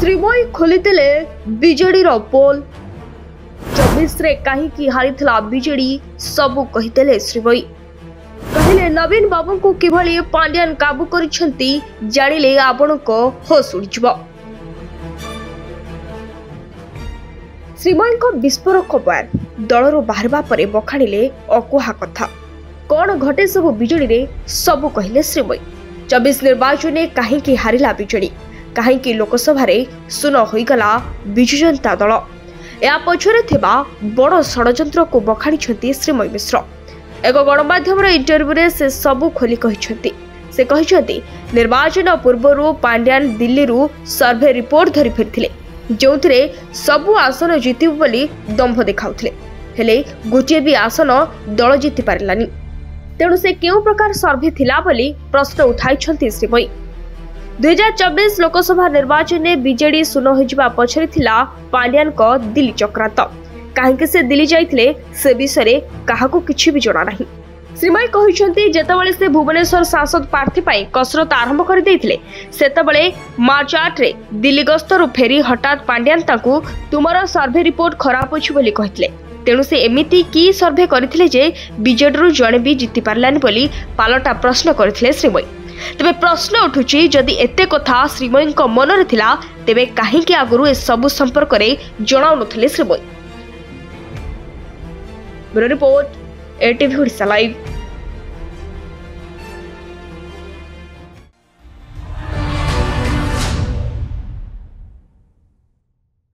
Sreemayee खोलीदेले BJD पोल 24 रे कहीं हारी बीजेडी सबू कहीदेले श्रीमयी कहले नवीन बाबू को किभली पांड्यान काबू करिसेंती जानिले आपण को होश उड़िଯିव। श्रीमयी विस्फोरक बयान दलर बाहरवा परे बखाणिले अकुहा कथा कौन घटे सब बीजेडी रे सबू कहले श्रीमयी। 24 निर्वाचन में कहीं हारिला बीजेडी कहीं लोकसभा शून होगला विजु जनता दल या पछरे थिबा बड़ षड्यंत्र को बखाणी श्रीमयी मिश्र। एक गणमाध्यम इंटरव्यू से सबू खोली से कहते निर्वाचन पूर्व पांड्यान दिल्ली सर्वे रिपोर्ट धरी फेरी जो सबु आसन जीतबू बोली दंभ देखाउथिले हेले गोटे भी आसन दल जीति पारिलानी तेणु से केउ प्रकार सर्वे थिला बोली प्रश्न उठाई श्रीमयी। 2024 लोकसभा निर्वाचन में बीजेडी शून होइजिबा पछरे थिला पांड्यान को दिल्ली चक्रांत कहीं से दिल्ली जाइथिले से विषय काहाकू किछि भी जणा नाही। श्रीमयी कहिसेंती जेतेबेले से भुवनेश्वर सांसद प्रार्थी पाई कसरत आरंभ कर देइथिले सेतेबेले मार्च 8 रे दिल्ली गस्तरु फेरी हठात पांड्यान ताकू तुमर सर्वे रिपोर्ट खराब अछि बोली कहिथिले तेणु से एमिति की सर्वे करथिले जे बीजेडी जणे भी जीति पारलानी बोली पालटा प्रश्न करथिले श्रीमयी। तेबे प्रश्न उठुची जदि एते कथा श्रीमयी मन रे थिला तेबे काहेकि आगुरु ए सब संपर्क रे जणाउ नथिले Sreemayee. Bureau report ATV Odisha live.